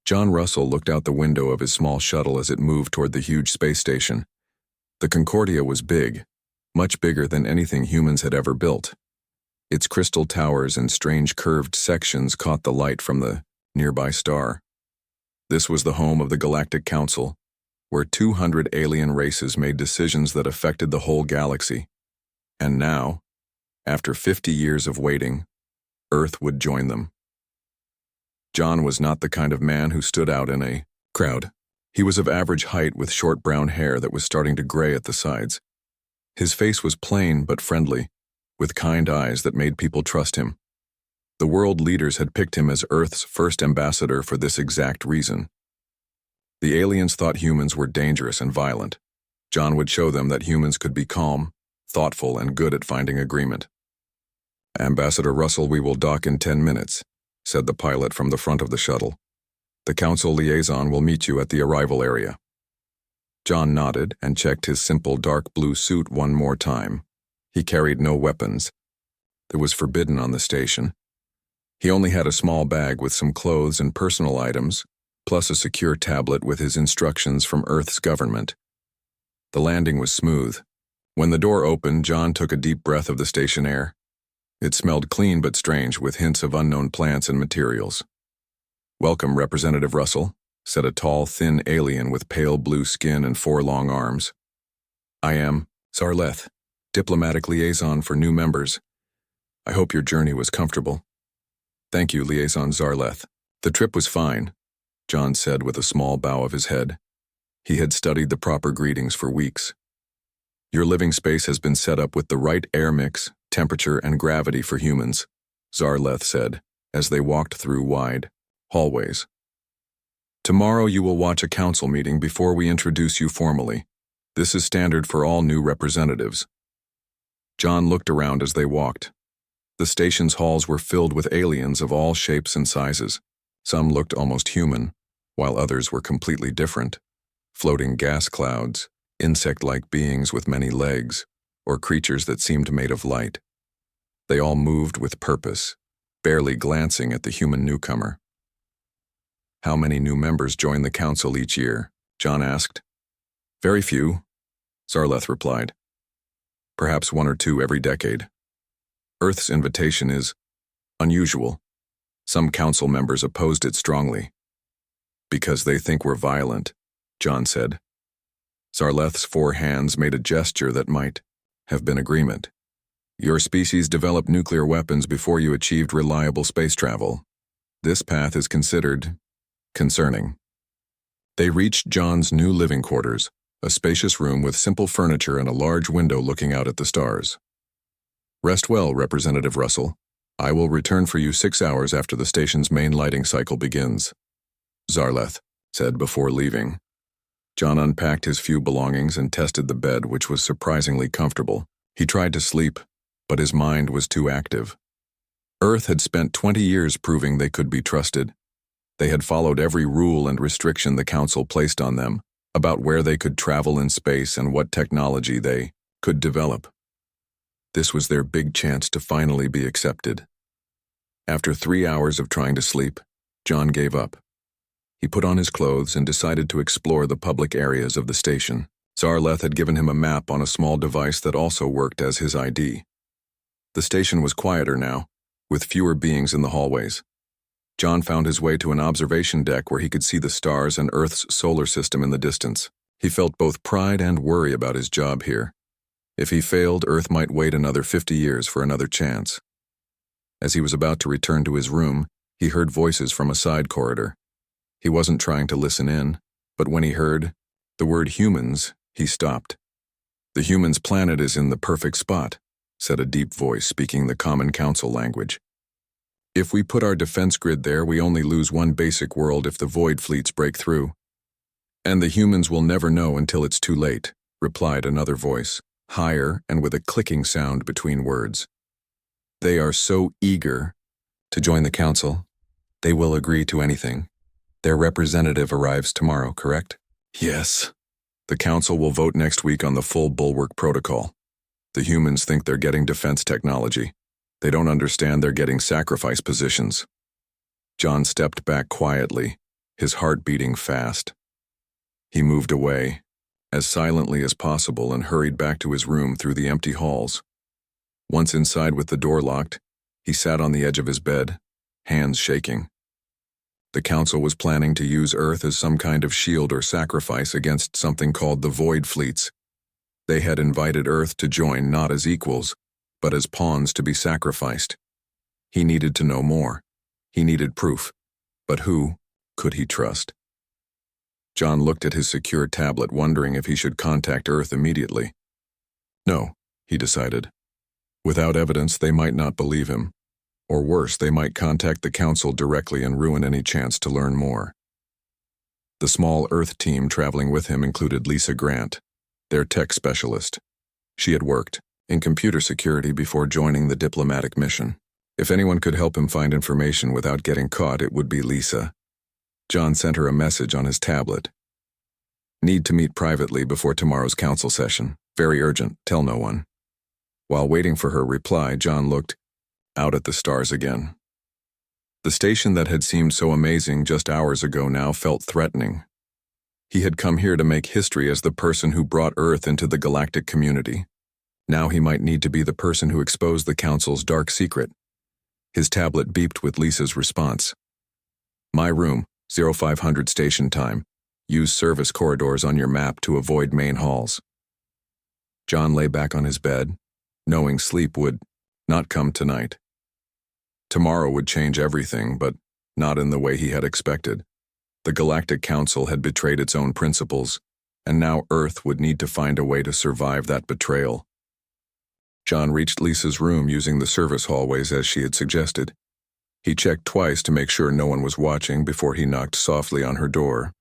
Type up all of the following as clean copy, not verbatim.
John Russell looked out the window of his small shuttle as it moved toward the huge space station. The Concordia was big, much bigger than anything humans had ever built. Its crystal towers and strange curved sections caught the light from the nearby star. This was the home of the Galactic Council, where 200 alien races made decisions that affected the whole galaxy. And now, after 50 years of waiting, Earth would join them. John was not the kind of man who stood out in a crowd. He was of average height with short brown hair that was starting to gray at the sides. His face was plain but friendly, with kind eyes that made people trust him. The world leaders had picked him as Earth's first ambassador for this exact reason. The aliens thought humans were dangerous and violent. John would show them that humans could be calm, thoughtful, and good at finding agreement. "Ambassador Russell, we will dock in 10 minutes, said the pilot from the front of the shuttle. "The council liaison will meet you at the arrival area." John nodded and checked his simple dark blue suit one more time. He carried no weapons. It was forbidden on the station. He only had a small bag with some clothes and personal items, plus a secure tablet with his instructions from Earth's government. The landing was smooth. When the door opened, John took a deep breath of the station air. It smelled clean but strange, with hints of unknown plants and materials. "Welcome, Representative Russell," said a tall, thin alien with pale blue skin and 4 long arms. "I am Zarleth, diplomatic liaison for new members. I hope your journey was comfortable." "Thank you, Liaison Zarleth. The trip was fine," John said with a small bow of his head. He had studied the proper greetings for weeks. "Your living space has been set up with the right air mix, temperature, and gravity for humans," Zarleth said, as they walked through wide hallways. "Tomorrow you will watch a council meeting before we introduce you formally. This is standard for all new representatives." John looked around as they walked. The station's halls were filled with aliens of all shapes and sizes. Some looked almost human, while others were completely different. Floating gas clouds, insect-like beings with many legs, or creatures that seemed made of light. They all moved with purpose, barely glancing at the human newcomer. "How many new members join the council each year?" John asked. "Very few," Zarleth replied. "Perhaps 1 or 2 every decade. Earth's invitation is unusual. Some council members opposed it strongly." "Because they think we're violent," John said. Zarleth's 4 hands made a gesture that might have been agreement. "Your species developed nuclear weapons before you achieved reliable space travel. This path is considered concerning." They reached John's new living quarters, a spacious room with simple furniture and a large window looking out at the stars. "Rest well, Representative Russell. I will return for you 6 hours after the station's main lighting cycle begins," Zarleth said before leaving. John unpacked his few belongings and tested the bed, which was surprisingly comfortable. He tried to sleep, but his mind was too active. Earth had spent 20 years proving they could be trusted. They had followed every rule and restriction the Council placed on them about where they could travel in space and what technology they could develop. This was their big chance to finally be accepted. After 3 hours of trying to sleep, John gave up. He put on his clothes and decided to explore the public areas of the station. Zarleth had given him a map on a small device that also worked as his ID. The station was quieter now, with fewer beings in the hallways. John found his way to an observation deck where he could see the stars and Earth's solar system in the distance. He felt both pride and worry about his job here. If he failed, Earth might wait another 50 years for another chance. As he was about to return to his room, he heard voices from a side corridor. He wasn't trying to listen in, but when he heard the word humans, he stopped. "The humans' planet is in the perfect spot," said a deep voice speaking the Common Council language. "If we put our defense grid there, we only lose one basic world if the void fleets break through. And the humans will never know until it's too late," replied another voice, higher and with a clicking sound between words. "They are so eager to join the council, they will agree to anything. Their representative arrives tomorrow, correct?" "Yes. The council will vote next week on the full bulwark protocol. The humans think they're getting defense technology. They don't understand they're getting sacrifice positions." John stepped back quietly, his heart beating fast. He moved away, as silently as possible, and hurried back to his room through the empty halls. Once inside with the door locked, he sat on the edge of his bed, hands shaking. The Council was planning to use Earth as some kind of shield or sacrifice against something called the Void Fleets. They had invited Earth to join not as equals, but as pawns to be sacrificed. He needed to know more. He needed proof. But who could he trust? John looked at his secure tablet, wondering if he should contact Earth immediately. No, he decided. Without evidence, they might not believe him. Or worse, they might contact the Council directly and ruin any chance to learn more. The small Earth team traveling with him included Lisa Grant, their tech specialist. She had worked in computer security before joining the diplomatic mission. If anyone could help him find information without getting caught, it would be Lisa. John sent her a message on his tablet. Need to meet privately before tomorrow's council session. Very urgent. Tell no one. While waiting for her reply, John looked out at the stars again. The station that had seemed so amazing just hours ago now felt threatening. He had come here to make history as the person who brought Earth into the galactic community. Now he might need to be the person who exposed the Council's dark secret. His tablet beeped with Lisa's response. My room, 0500 station time. Use service corridors on your map to avoid main halls. John lay back on his bed, knowing sleep would not come tonight. Tomorrow would change everything, but not in the way he had expected. The Galactic Council had betrayed its own principles, and now Earth would need to find a way to survive that betrayal. John reached Lisa's room using the service hallways as she had suggested. He checked twice to make sure no one was watching before he knocked softly on her door.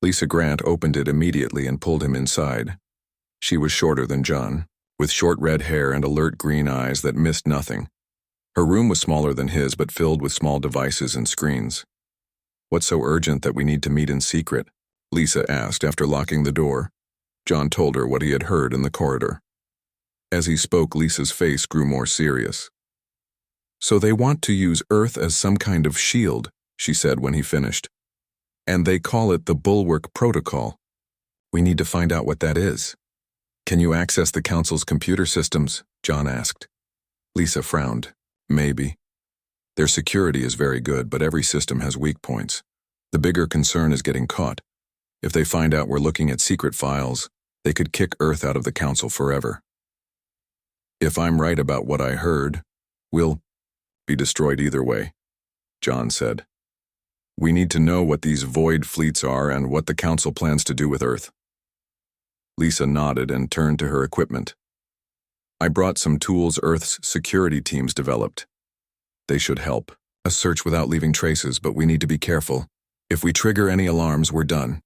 Lisa Grant opened it immediately and pulled him inside. She was shorter than John, with short red hair and alert green eyes that missed nothing. Her room was smaller than his, but filled with small devices and screens. What's so urgent that we need to meet in secret? Lisa asked after locking the door. John told her what he had heard in the corridor. As he spoke, Lisa's face grew more serious. So they want to use Earth as some kind of shield, she said when he finished. And they call it the Bulwark Protocol. We need to find out what that is. Can you access the Council's computer systems? John asked. Lisa frowned. Maybe. Their security is very good, but every system has weak points. The bigger concern is getting caught. If they find out we're looking at secret files, they could kick Earth out of the Council forever. If I'm right about what I heard, we'll be destroyed either way, John said. We need to know what these void fleets are and what the Council plans to do with Earth. Lisa nodded and turned to her equipment. I brought some tools Earth's security teams developed. They should help. A search without leaving traces, but we need to be careful. If we trigger any alarms, we're done.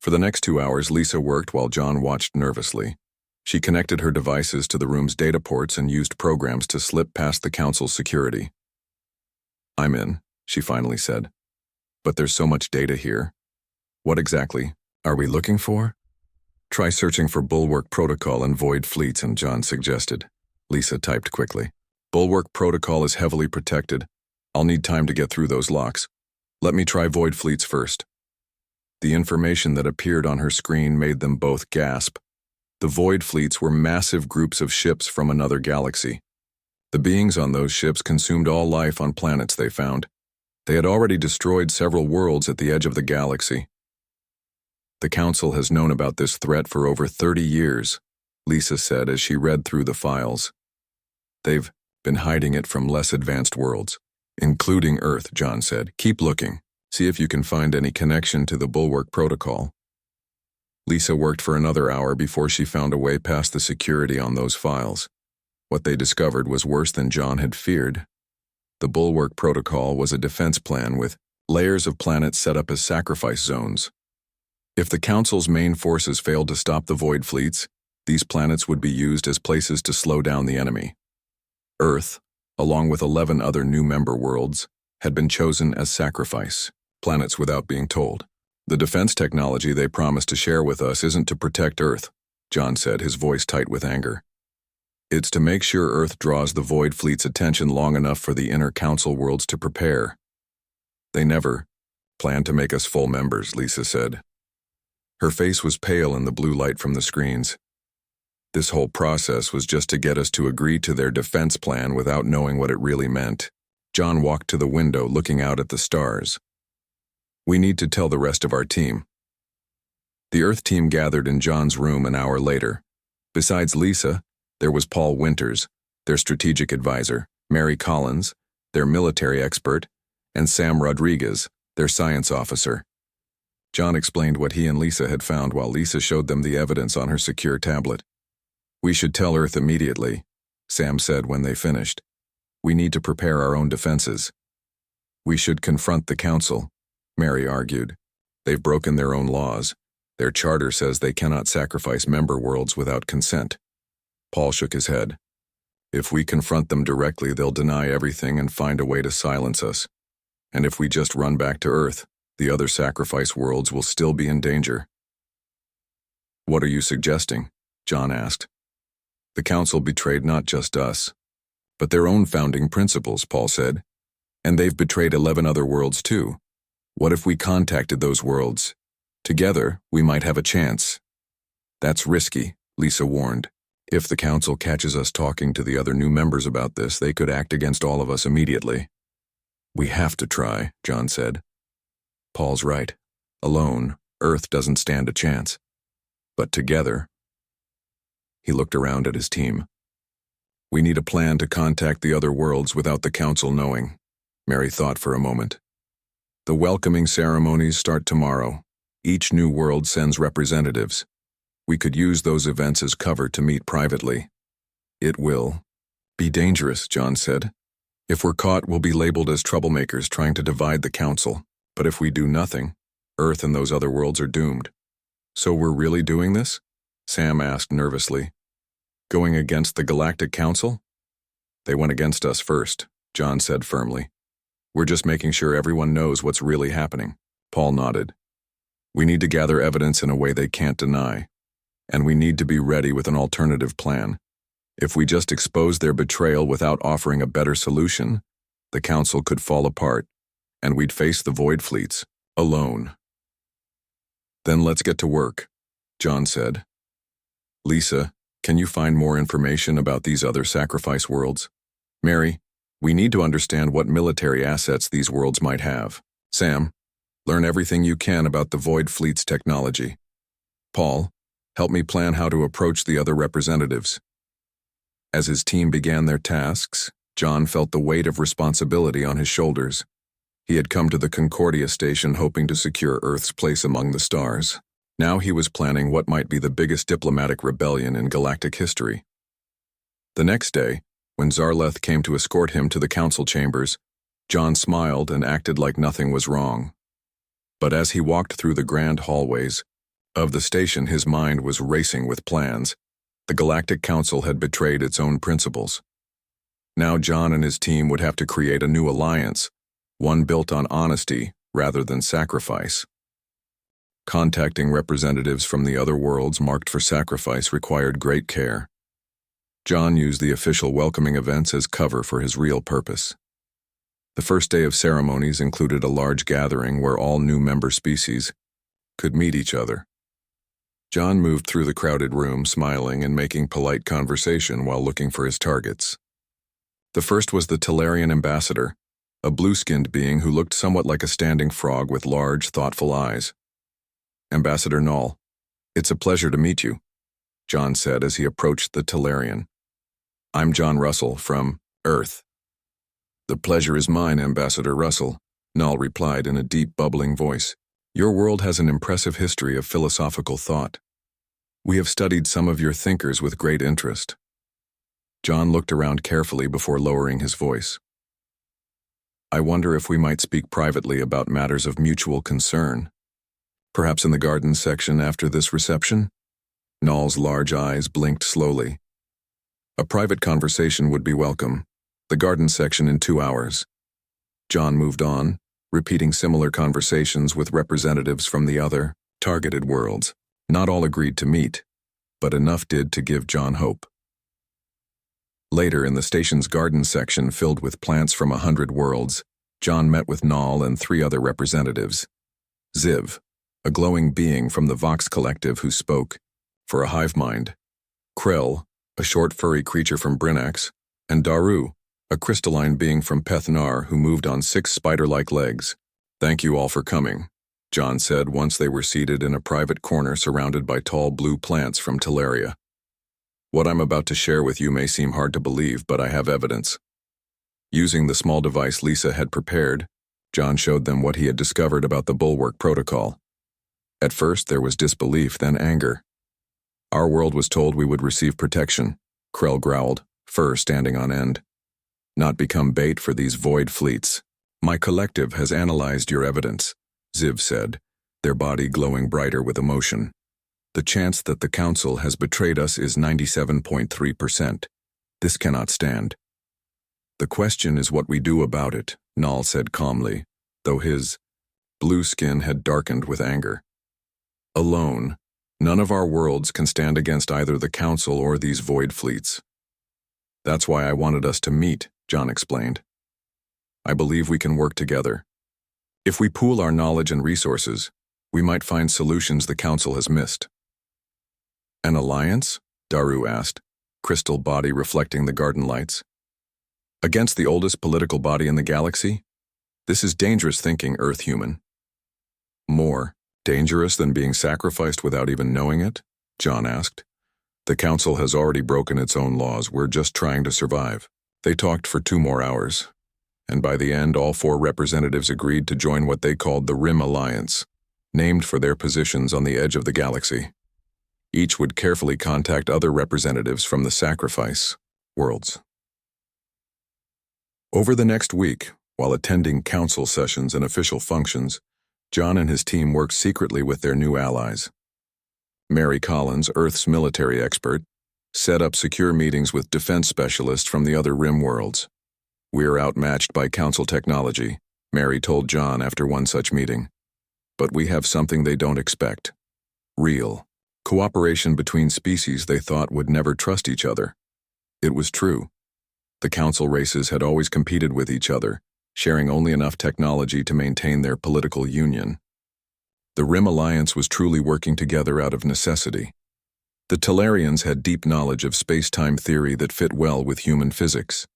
For the next 2 hours, Lisa worked while John watched nervously. She connected her devices to the room's data ports and used programs to slip past the Council's security. I'm in, she finally said. But there's so much data here. What exactly are we looking for? Try searching for Bulwark Protocol and Void Fleets, and John suggested. Lisa typed quickly. Bulwark Protocol is heavily protected. I'll need time to get through those locks. Let me try Void Fleets first. The information that appeared on her screen made them both gasp. The Void Fleets were massive groups of ships from another galaxy. The beings on those ships consumed all life on planets they found. They had already destroyed several worlds at the edge of the galaxy. The Council has known about this threat for over 30 years, Lisa said as she read through the files. They've been hiding it from less advanced worlds, including Earth, John said. Keep looking. See if you can find any connection to the Bulwark Protocol. Lisa worked for another hour before she found a way past the security on those files. What they discovered was worse than John had feared. The Bulwark Protocol was a defense plan with layers of planets set up as sacrifice zones. If the Council's main forces failed to stop the Void Fleets, these planets would be used as places to slow down the enemy. Earth, along with 11 other new member worlds, had been chosen as sacrifice, planets without being told. The defense technology they promised to share with us isn't to protect Earth, John said, his voice tight with anger. It's to make sure Earth draws the Void Fleet's attention long enough for the inner Council worlds to prepare. They never Plan to make us full members, Lisa said. Her face was pale in the blue light from the screens. This whole process was just to get us to agree to their defense plan without knowing what it really meant. John walked to the window, looking out at the stars. We need to tell the rest of our team. The Earth team gathered in John's room an hour later. Besides Lisa, there was Paul Winters, their strategic advisor, Mary Collins, their military expert, and Sam Rodriguez, their science officer. John explained what he and Lisa had found while Lisa showed them the evidence on her secure tablet. We should tell Earth immediately, Sam said when they finished. We need to prepare our own defenses. We should confront the Council, Mary argued. They've broken their own laws. Their charter says they cannot sacrifice member worlds without consent. Paul shook his head. If we confront them directly, they'll deny everything and find a way to silence us. And if we just run back to Earth, the other sacrifice worlds will still be in danger. What are you suggesting? John asked. The Council betrayed not just us, but their own founding principles, Paul said. And they've betrayed 11 other worlds too. What if we contacted those worlds? Together, we might have a chance. That's risky, Lisa warned. If the Council catches us talking to the other new members about this, they could act against all of us immediately. We have to try, John said. Paul's right. Alone, Earth doesn't stand a chance. But together... He looked around at his team. We need a plan to contact the other worlds without the Council knowing. Mary thought for a moment. The welcoming ceremonies start tomorrow. Each new world sends representatives. We could use those events as cover to meet privately. It will be dangerous, John said. If we're caught, we'll be labeled as troublemakers trying to divide the Council. But if we do nothing, Earth and those other worlds are doomed. So we're really doing this? Sam asked nervously. Going against the Galactic Council? They went against us first, John said firmly. We're just making sure everyone knows what's really happening. Paul nodded. We need to gather evidence in a way they can't deny. And we need to be ready with an alternative plan. If we just expose their betrayal without offering a better solution, the Council could fall apart, and we'd face the Void Fleets, alone. Then let's get to work, John said. Lisa, can you find more information about these other sacrifice worlds? Mary, we need to understand what military assets these worlds might have. Sam, learn everything you can about the Void Fleet's technology. Paul, help me plan how to approach the other representatives. As his team began their tasks, John felt the weight of responsibility on his shoulders. He had come to the Concordia station hoping to secure Earth's place among the stars. Now he was planning what might be the biggest diplomatic rebellion in galactic history. The next day, when Zarleth came to escort him to the council chambers, John smiled and acted like nothing was wrong. But as he walked through the grand hallways of the station, his mind was racing with plans. The Galactic Council had betrayed its own principles. Now John and his team would have to create a new alliance, one built on honesty rather than sacrifice. Contacting representatives from the other worlds marked for sacrifice required great care. John used the official welcoming events as cover for his real purpose. The first day of ceremonies included a large gathering where all new member species could meet each other. John moved through the crowded room, smiling and making polite conversation while looking for his targets. The first was the Tellarian ambassador, a blue-skinned being who looked somewhat like a standing frog with large, thoughtful eyes. Ambassador Null, it's a pleasure to meet you, John said as he approached the Tellarian. I'm John Russell from Earth. The pleasure is mine, Ambassador Russell, Null replied in a deep, bubbling voice. Your world has an impressive history of philosophical thought. We have studied some of your thinkers with great interest. John looked around carefully before lowering his voice. I wonder if we might speak privately about matters of mutual concern. Perhaps in the garden section after this reception? Null's large eyes blinked slowly. A private conversation would be welcome. The garden section in 2 hours. John moved on, repeating similar conversations with representatives from the other, targeted worlds. Not all agreed to meet, but enough did to give John hope. Later, in the station's garden section filled with plants from 100 worlds, John met with Nal and 3 other representatives. Ziv, a glowing being from the Vox Collective who spoke, for a hive mind. Krell, a short furry creature from Brinax, and Daru, a crystalline being from Pethnar who moved on 6 spider-like legs. "Thank you all for coming," John said once they were seated in a private corner surrounded by tall blue plants from Teleria. "What I'm about to share with you may seem hard to believe, but I have evidence." Using the small device Lisa had prepared, John showed them what he had discovered about the Bulwark Protocol. At first there was disbelief, then anger. "Our world was told we would receive protection," Krell growled, fur standing on end. "Not become bait for these void fleets. My collective has analyzed your evidence," Ziv said, their body glowing brighter with emotion. "The chance that the Council has betrayed us is 97.3%. This cannot stand." "The question is what we do about it," Nal said calmly, though his blue skin had darkened with anger. "Alone, none of our worlds can stand against either the Council or these void fleets. That's why I wanted us to meet," John explained. "I believe we can work together. If we pool our knowledge and resources, we might find solutions the Council has missed." "An alliance?" Daru asked, crystal body reflecting the garden lights. "Against the oldest political body in the galaxy? This is dangerous thinking, Earth human." "More dangerous than being sacrificed without even knowing it?" John asked. "The Council has already broken its own laws. We're just trying to survive." They talked for 2 more hours, and by the end all 4 representatives agreed to join what they called the Rim Alliance, named for their positions on the edge of the galaxy. Each would carefully contact other representatives from the sacrifice worlds. Over the next week, while attending council sessions and official functions, John and his team worked secretly with their new allies. Mary Collins, Earth's military expert, set up secure meetings with defense specialists from the other Rim worlds. "We're outmatched by Council technology," Mary told John after one such meeting. "But we have something they don't expect. Real cooperation between species they thought would never trust each other." It was true. The Council races had always competed with each other, sharing only enough technology to maintain their political union. The Rim Alliance was truly working together out of necessity. The Telarians had deep knowledge of space-time theory that fit well with human physics.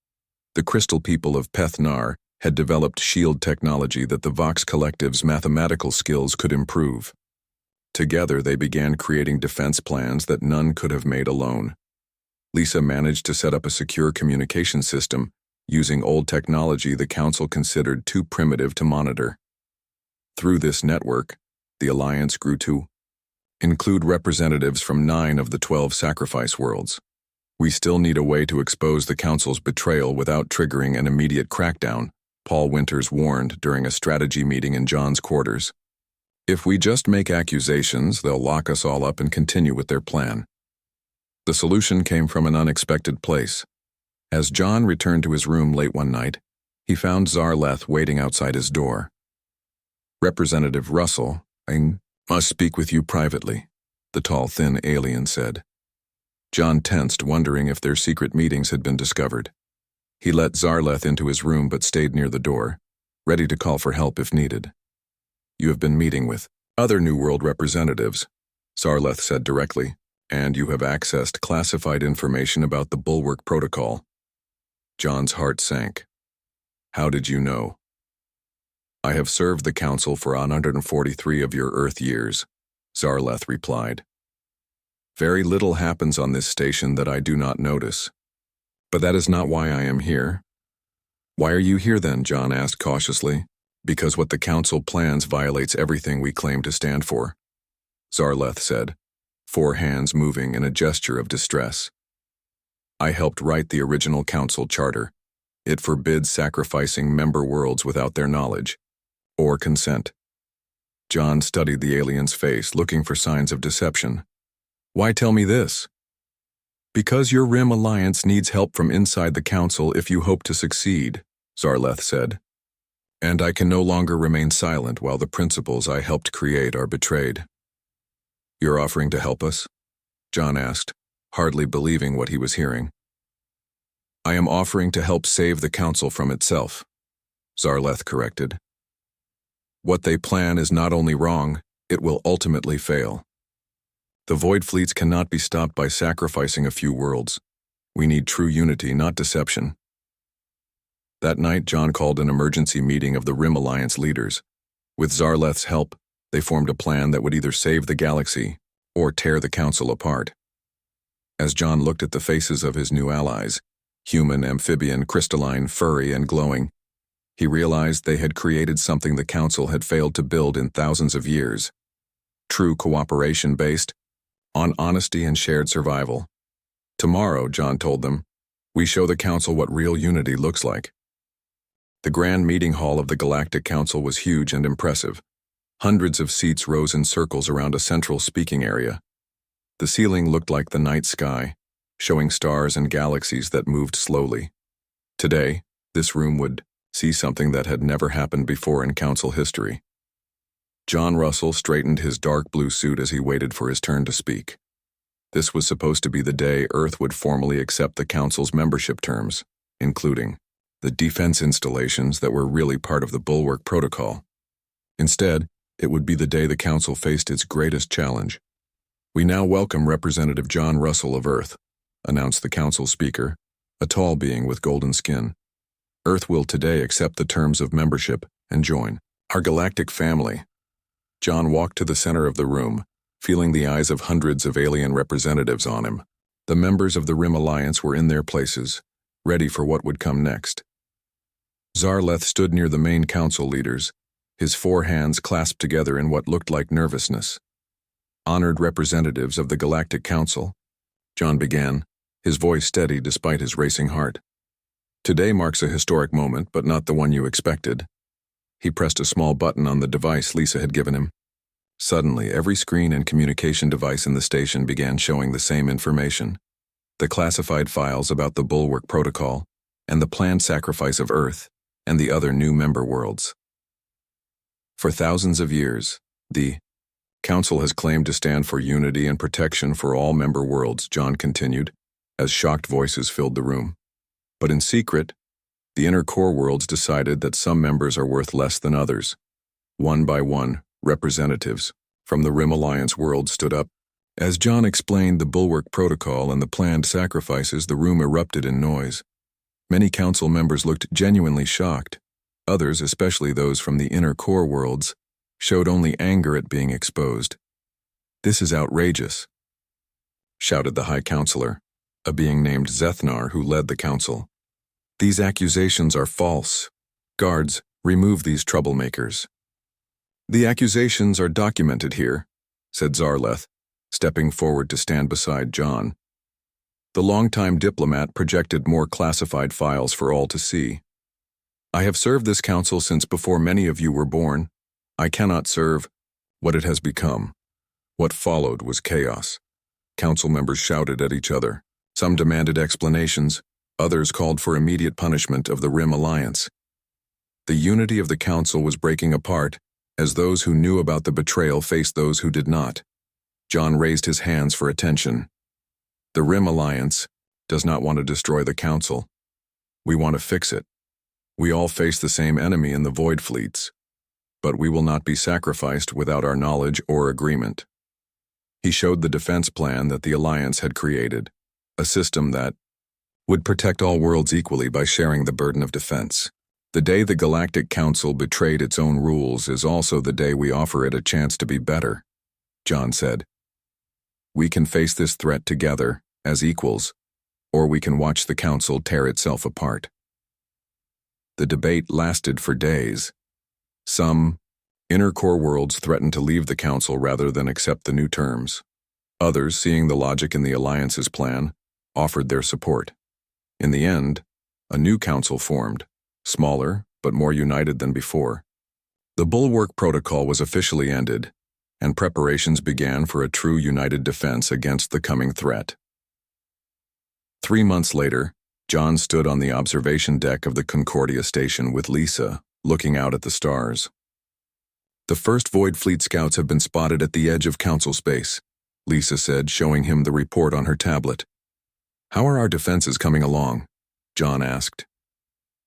The Crystal people of Pethnar had developed shield technology that the Vox Collective's mathematical skills could improve. Together they began creating defense plans that none could have made alone. Lisa managed to set up a secure communication system using old technology the Council considered too primitive to monitor. Through this network, the Alliance grew to include representatives from 9 of the 12 sacrifice worlds. "We still need a way to expose the Council's betrayal without triggering an immediate crackdown," Paul Winters warned during a strategy meeting in John's quarters. "If we just make accusations, they'll lock us all up and continue with their plan." The solution came from an unexpected place. As John returned to his room late one night, he found Zarleth waiting outside his door. "Representative Russell, I must speak with you privately," the tall, thin alien said. John tensed, wondering if their secret meetings had been discovered. He let Zarleth into his room but stayed near the door, ready to call for help if needed. "You have been meeting with other New World representatives," Zarleth said directly, "and you have accessed classified information about the Bulwark Protocol." John's heart sank. "How did you know?" "I have served the Council for 143 of your Earth years," Zarleth replied. "Very little happens on this station that I do not notice. But that is not why I am here." "Why are you here then?" John asked cautiously. "Because what the Council plans violates everything we claim to stand for," Zarleth said, 4 hands moving in a gesture of distress. "I helped write the original Council charter. It forbids sacrificing member worlds without their knowledge or consent." John studied the alien's face, looking for signs of deception. "Why tell me this?" "Because your Rim Alliance needs help from inside the Council if you hope to succeed," Zarleth said. "And I can no longer remain silent while the principles I helped create are betrayed." "You're offering to help us?" John asked, hardly believing what he was hearing. "I am offering to help save the Council from itself," Zarleth corrected. What they plan is not only wrong, it will ultimately fail. The Void Fleets cannot be stopped by sacrificing a few worlds. We need true unity, not deception. That night, John called an emergency meeting of the Rim Alliance leaders. With Zarleth's help, they formed a plan that would either save the galaxy or tear the Council apart. As John looked at the faces of his new allies, human, amphibian, crystalline, furry, and glowing, he realized they had created something the Council had failed to build in thousands of years. True cooperation based on honesty and shared survival. Tomorrow, John told them, we show the Council what real unity looks like. The grand meeting hall of the Galactic Council was huge and impressive. Hundreds of seats rose in circles around a central speaking area. The ceiling looked like the night sky, showing stars and galaxies that moved slowly. Today, this room would see something that had never happened before in Council history. John Russell straightened his dark blue suit as he waited for his turn to speak. This was supposed to be the day Earth would formally accept the Council's membership terms, including the defense installations that were really part of the Bulwark Protocol. Instead, it would be the day the Council faced its greatest challenge. We now welcome Representative John Russell of Earth, announced the Council speaker, a tall being with golden skin. Earth will today accept the terms of membership and join our galactic family. John walked to the center of the room, feeling the eyes of hundreds of alien representatives on him. The members of the Rim Alliance were in their places, ready for what would come next. Zarleth stood near the main Council leaders, his 4 hands clasped together in what looked like nervousness. Honored representatives of the Galactic Council, John began, his voice steady despite his racing heart. Today marks a historic moment, but not the one you expected. He pressed a small button on the device Lisa had given him. Suddenly, every screen and communication device in the station began showing the same information. The classified files about the Bulwark Protocol, and the planned sacrifice of Earth, and the other new member worlds. For thousands of years, the Council has claimed to stand for unity and protection for all member worlds, John continued, as shocked voices filled the room. But in secret, the inner core worlds decided that some members are worth less than others. One by one, representatives from the Rim Alliance world stood up. As John explained the Bulwark Protocol and the planned sacrifices, the room erupted in noise. Many Council members looked genuinely shocked. Others, especially those from the inner core worlds, showed only anger at being exposed. "This is outrageous," shouted the High Counselor, a being named Zethnar who led the Council. "These accusations are false. Guards, remove these troublemakers." "The accusations are documented here," said Zarleth, stepping forward to stand beside John. The longtime diplomat projected more classified files for all to see. "I have served this council since before many of you were born. I cannot serve what it has become." What followed was chaos. Council members shouted at each other. Some demanded explanations, others called for immediate punishment of the Rim Alliance. The unity of the council was breaking apart, as those who knew about the betrayal faced those who did not. John raised his hands for attention. The Rim Alliance does not want to destroy the council. We want to fix it. We all face the same enemy in the Void Fleets, but we will not be sacrificed without our knowledge or agreement. He showed the defense plan that the Alliance had created, a system that would protect all worlds equally by sharing the burden of defense. The day the Galactic Council betrayed its own rules is also the day we offer it a chance to be better, John said. We can face this threat together, as equals, or we can watch the Council tear itself apart. The debate lasted for days. Some inner core worlds threatened to leave the Council rather than accept the new terms. Others, seeing the logic in the Alliance's plan, offered their support. In the end, a new council formed, smaller but more united than before. The Bulwark Protocol was officially ended, and preparations began for a true united defense against the coming threat. 3 months later, John stood on the observation deck of the Concordia station with Lisa, looking out at the stars. "The first Void Fleet scouts have been spotted at the edge of Council space," Lisa said, showing him the report on her tablet. "How are our defenses coming along?" John asked.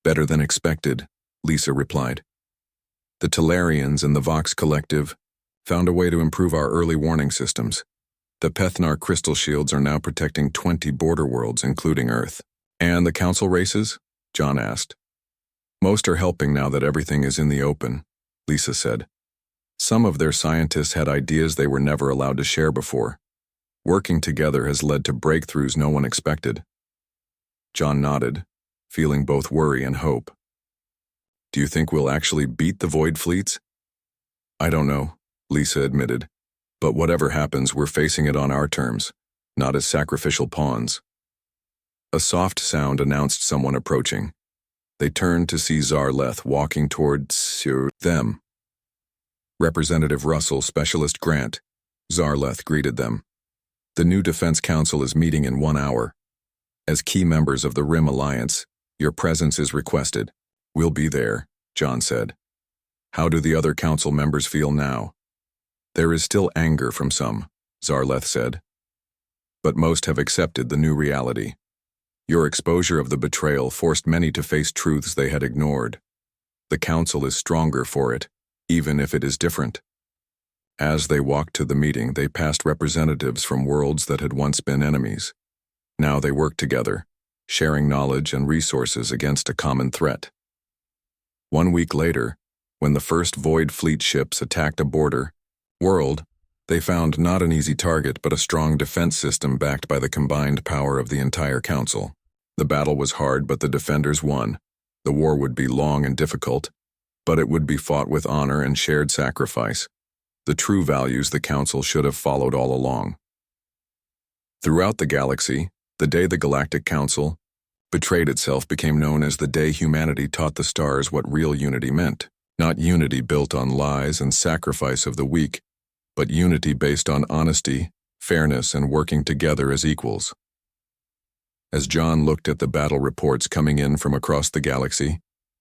"Better than expected," Lisa replied. The Talarians and the Vox Collective found a way to improve our early warning systems. The Pethnar crystal shields are now protecting 20 border worlds, including Earth. And the council races? John asked. Most are helping now that everything is in the open, Lisa said. Some of their scientists had ideas they were never allowed to share before. Working together has led to breakthroughs no one expected. John nodded, feeling both worry and hope. Do you think we'll actually beat the Void fleets? I don't know, Lisa admitted. But whatever happens, we're facing it on our terms, not as sacrificial pawns. A soft sound announced someone approaching. They turned to see Zarleth walking towards them. Representative Russell, Specialist Grant. Zarleth greeted them. The new Defense Council is meeting in 1 hour. As key members of the Rim Alliance, your presence is requested. We'll be there, John said. How do the other council members feel now? There is still anger from some, Zarleth said. But most have accepted the new reality. Your exposure of the betrayal forced many to face truths they had ignored. The council is stronger for it, even if it is different. As they walked to the meeting, they passed representatives from worlds that had once been enemies. Now they work together, sharing knowledge and resources against a common threat. 1 week later, when the first Void Fleet ships attacked a border world, they found not an easy target but a strong defense system backed by the combined power of the entire council. The battle was hard, but the defenders won. The war would be long and difficult, but it would be fought with honor and shared sacrifice, the true values the council should have followed all along. Throughout the galaxy, the day the Galactic Council betrayed itself became known as the day humanity taught the stars what real unity meant. Not unity built on lies and sacrifice of the weak, but unity based on honesty, fairness, and working together as equals. As John looked at the battle reports coming in from across the galaxy,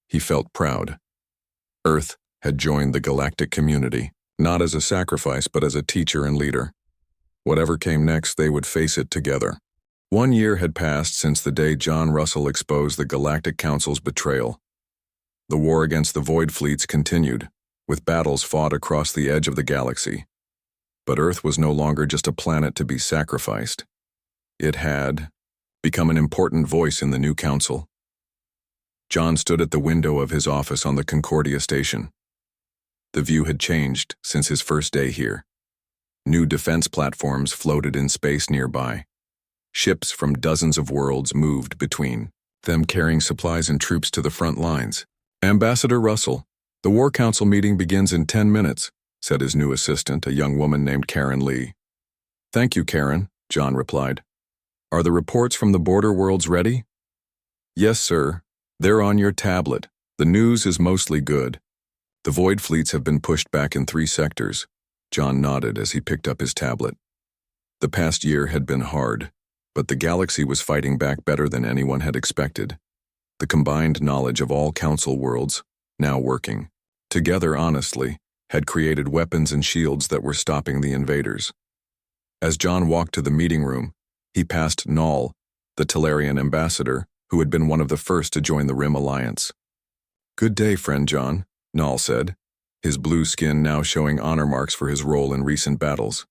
he felt proud. Earth had joined the galactic community, not as a sacrifice but as a teacher and leader. Whatever came next, they would face it together. 1 year had passed since the day John Russell exposed the Galactic Council's betrayal. The war against the Void fleets continued, with battles fought across the edge of the galaxy. But Earth was no longer just a planet to be sacrificed. It had become an important voice in the new council. John stood at the window of his office on the Concordia station. The view had changed since his first day here. New defense platforms floated in space nearby. Ships from dozens of worlds moved between them, carrying supplies and troops to the front lines. Ambassador Russell, the War Council meeting begins in 10 minutes, said his new assistant, a young woman named Karen Lee. Thank you, Karen, John replied. Are the reports from the border worlds ready? Yes, sir. They're on your tablet. The news is mostly good. The Void fleets have been pushed back in 3 sectors. John nodded as he picked up his tablet. The past year had been hard, but the galaxy was fighting back better than anyone had expected. The combined knowledge of all council worlds, now working together honestly, had created weapons and shields that were stopping the invaders. As John walked to the meeting room, he passed Null, the Talarian ambassador, who had been one of the first to join the Rim Alliance. Good day, friend John, Null said, his blue skin now showing honor marks for his role in recent battles.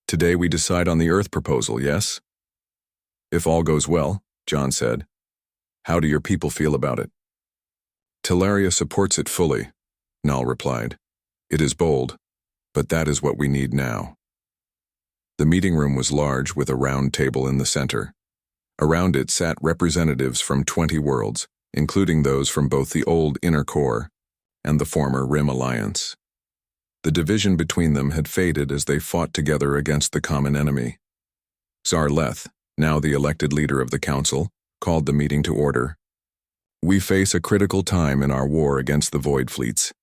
Today we decide on the Earth proposal, yes? If all goes well, John said. How do your people feel about it? Talaria supports it fully, Null replied. It is bold, but that is what we need now. The meeting room was large with a round table in the center. Around it sat representatives from 20 worlds, including those from both the old Inner Core and the former Rim Alliance. The division between them had faded as they fought together against the common enemy. Zarleth, now the elected leader of the council, called the meeting to order. We face a critical time in our war against the Void fleets.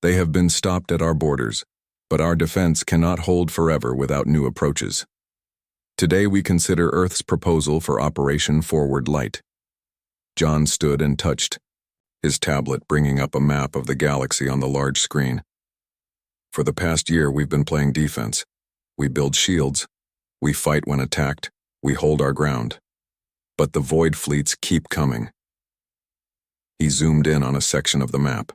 They have been stopped at our borders, but our defense cannot hold forever without new approaches. Today we consider Earth's proposal for Operation Forward Light. John stood and touched his tablet, bringing up a map of the galaxy on the large screen. For the past year we've been playing defense. We build shields. We fight when attacked. We hold our ground. But the Void fleets keep coming. He zoomed in on a section of the map.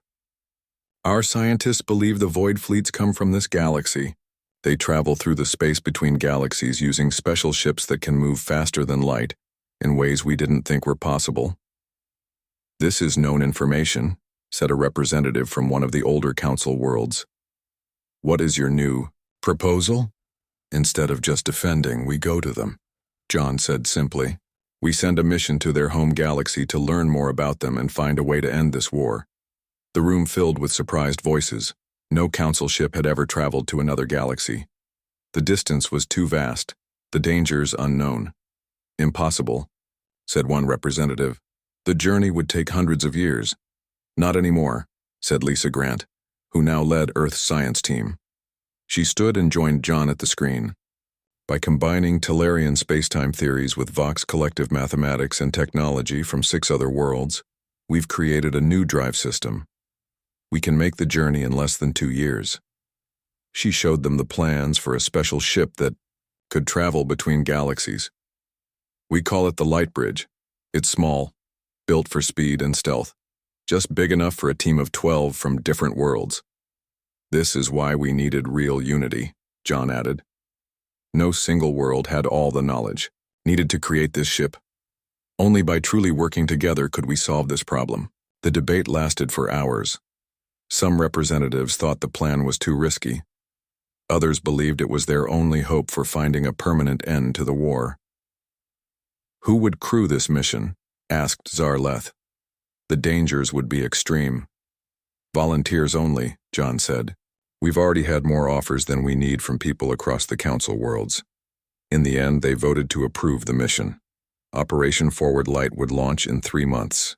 Our scientists believe the void fleets come from this galaxy. They travel through the space between galaxies using special ships that can move faster than light, in ways we didn't think were possible. This is known information, said a representative from one of the older council worlds. What is your new proposal? Instead of just defending, we go to them, John said simply. We send a mission to their home galaxy to learn more about them and find a way to end this war. The room filled with surprised voices. No council ship had ever traveled to another galaxy. The distance was too vast, the dangers unknown. Impossible, said one representative. The journey would take hundreds of years. Not anymore, said Lisa Grant, who now led Earth's science team. She stood and joined John at the screen. By combining Tellurian spacetime theories with Vox collective mathematics and technology from 6 other worlds, we've created a new drive system. We can make the journey in less than 2 years. She showed them the plans for a special ship that could travel between galaxies. We call it the Light Bridge. It's small, built for speed and stealth, just big enough for a team of 12 from different worlds. This is why we needed real unity, John added. No single world had all the knowledge needed to create this ship. Only by truly working together could we solve this problem. The debate lasted for hours. Some representatives thought the plan was too risky. Others believed it was their only hope for finding a permanent end to the war. Who would crew this mission? Asked Zarleth. The dangers would be extreme. Volunteers only, John said. We've already had more offers than we need from people across the council worlds. In the end, they voted to approve the mission. Operation Forward Light would launch in 3 months.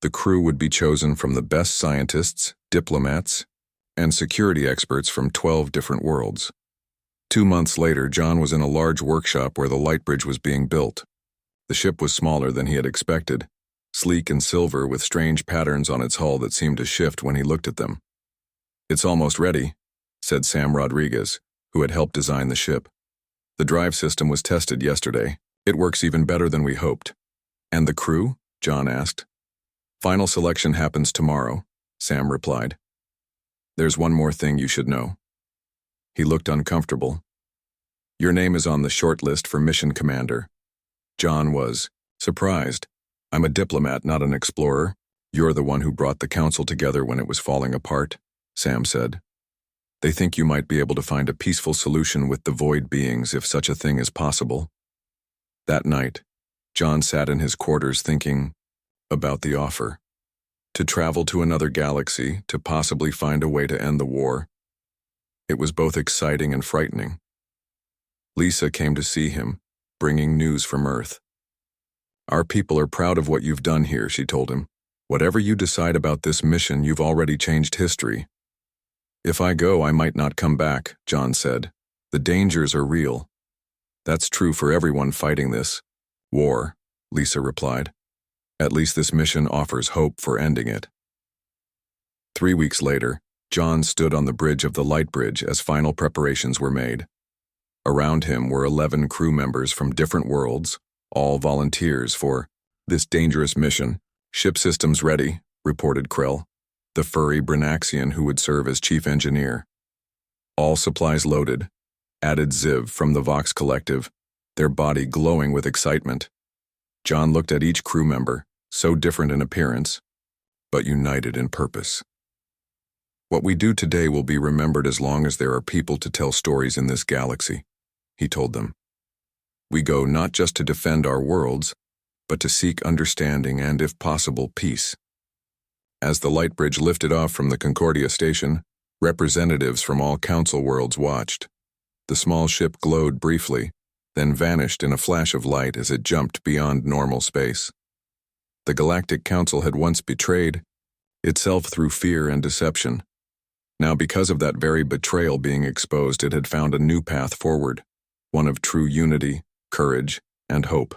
The crew would be chosen from the best scientists, diplomats, and security experts from 12 different worlds. 2 months later, John was in a large workshop where the light bridge was being built. The ship was smaller than he had expected, sleek and silver with strange patterns on its hull that seemed to shift when he looked at them. It's almost ready, said Sam Rodriguez, who had helped design the ship. The drive system was tested yesterday. It works even better than we hoped. And the crew? John asked. Final selection happens tomorrow, Sam replied. There's one more thing you should know. He looked uncomfortable. Your name is on the short list for mission commander. John was surprised. I'm a diplomat, not an explorer. You're the one who brought the council together when it was falling apart, Sam said. They think you might be able to find a peaceful solution with the void beings if such a thing is possible. That night, John sat in his quarters thinking about the offer. To travel to another galaxy, to possibly find a way to end the war. It was both exciting and frightening. Lisa came to see him, bringing news from Earth. Our people are proud of what you've done here, she told him. Whatever you decide about this mission, you've already changed history. If I go, I might not come back, John said. The dangers are real. That's true for everyone fighting this war, Lisa replied. At least this mission offers hope for ending it. 3 weeks later, John stood on the bridge of the light bridge as final preparations were made. Around him were 11 crew members from different worlds, all volunteers for this dangerous mission. Ship systems ready, reported Krill, the furry Brinaxian who would serve as chief engineer. All supplies loaded, added Ziv from the Vox Collective, their body glowing with excitement. John looked at each crew member, so different in appearance, but united in purpose. What we do today will be remembered as long as there are people to tell stories in this galaxy, he told them. We go not just to defend our worlds, but to seek understanding and, if possible, peace. As the light bridge lifted off from the Concordia station, representatives from all council worlds watched. The small ship glowed briefly, then vanished in a flash of light as it jumped beyond normal space. The Galactic Council had once betrayed itself through fear and deception. Now, because of that very betrayal being exposed, it had found a new path forward, one of true unity, courage, and hope.